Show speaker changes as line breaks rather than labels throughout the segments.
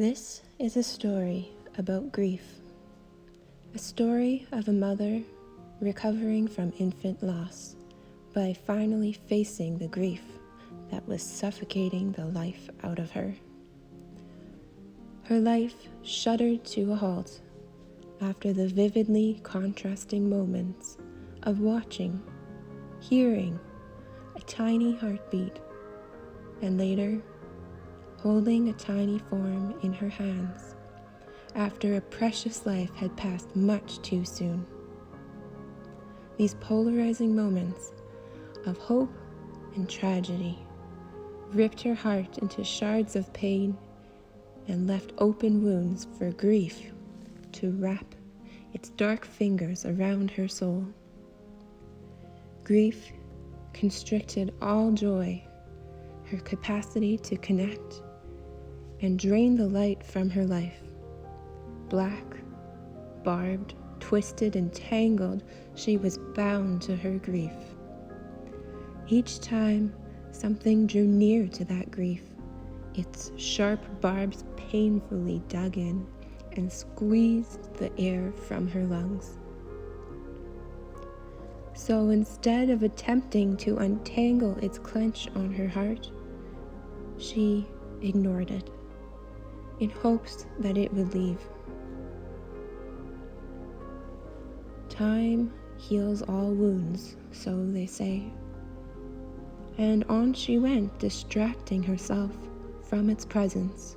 This is a story about grief, a story of a mother recovering from infant loss by finally facing the grief that was suffocating the life out of her. Her life shuttered to a halt after the vividly contrasting moments of watching, hearing a tiny heartbeat, and later holding a tiny form in her hands after a precious life had passed much too soon. These polarizing moments of hope and tragedy ripped her heart into shards of pain and left open wounds for grief to wrap its dark fingers around her soul. Grief constricted all joy, her capacity to connect, and drained the light from her life. Black, barbed, twisted, and tangled, she was bound to her grief. Each time something drew near to that grief, its sharp barbs painfully dug in and squeezed the air from her lungs. So instead of attempting to untangle its clench on her heart, she ignored it, in hopes that it would leave. Time heals all wounds, so they say. And on she went, distracting herself from its presence.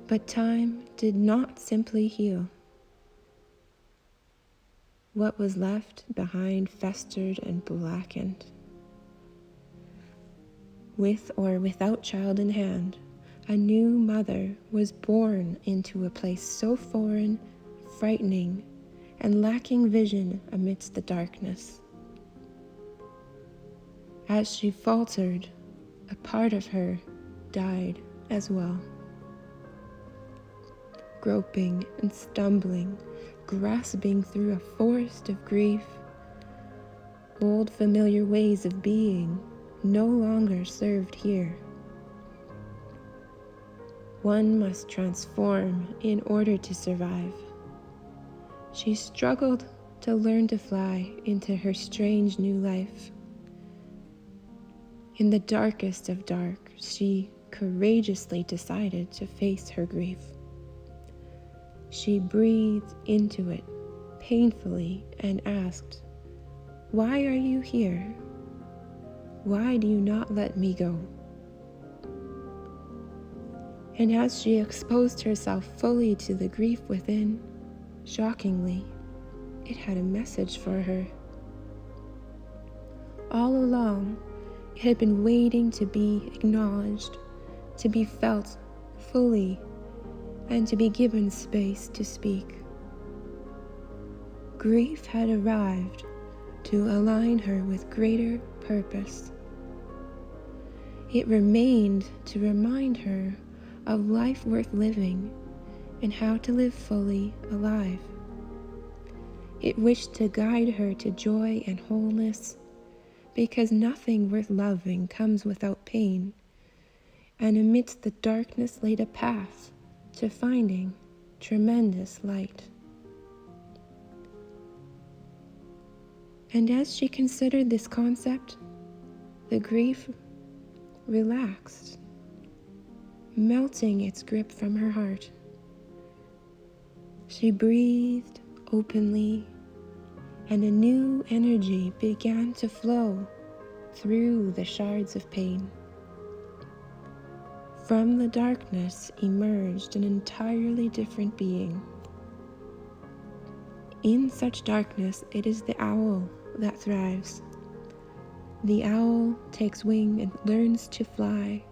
But time did not simply heal. What was left behind festered and blackened. With or without child in hand, a new mother was born into a place so foreign, frightening, and lacking vision amidst the darkness. As she faltered, a part of her died as well. Groping and stumbling, grasping through a forest of grief, old familiar ways of being no longer served here. One must transform in order to survive. She struggled to learn to fly into her strange new life. In the darkest of dark, she courageously decided to face her grief. She breathed into it painfully and asked, "Why are you here? Why do you not let me go?" And as she exposed herself fully to the grief within, shockingly, it had a message for her. All along, it had been waiting to be acknowledged, to be felt fully, and to be given space to speak. Grief had arrived to align her with greater purpose. It remained to remind her of life worth living and how to live fully alive. It wished to guide her to joy and wholeness, because nothing worth loving comes without pain, and amidst the darkness laid a path to finding tremendous light. And as she considered this concept, the grief relaxed, melting its grip from her heart. She breathed openly, and a new energy began to flow through the shards of pain. From the darkness emerged an entirely different being. In such darkness, it is the owl that thrives. The owl takes wing and learns to fly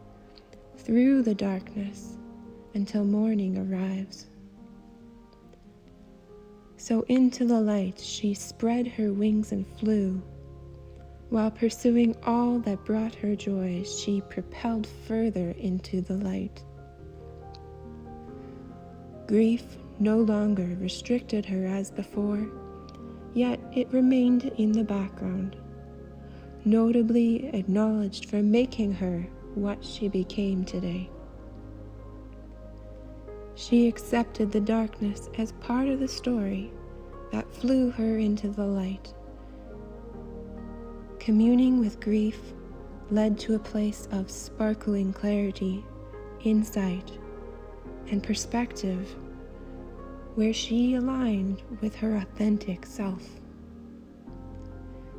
through the darkness until morning arrives. So into the light she spread her wings and flew. While pursuing all that brought her joy, she propelled further into the light. Grief no longer restricted her as before, yet it remained in the background, notably acknowledged for making her what she became today. She accepted the darkness as part of the story that flew her into the light. Communing with grief led to a place of sparkling clarity, insight, and perspective where she aligned with her authentic self.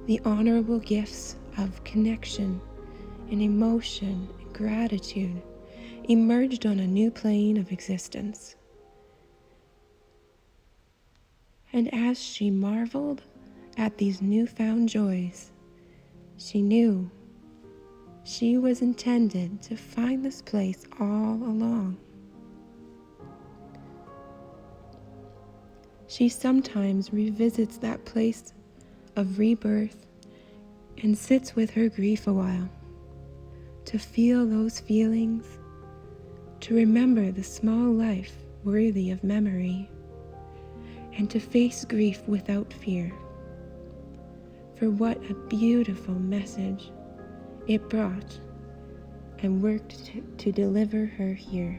The honorable gifts of connection and emotion and gratitude emerged on a new plane of existence. And as she marveled at these newfound joys, she knew she was intended to find this place all along. She sometimes revisits that place of rebirth and sits with her grief a while, to feel those feelings, to remember the small life worthy of memory, and to face grief without fear. For what a beautiful message it brought and worked to deliver her here.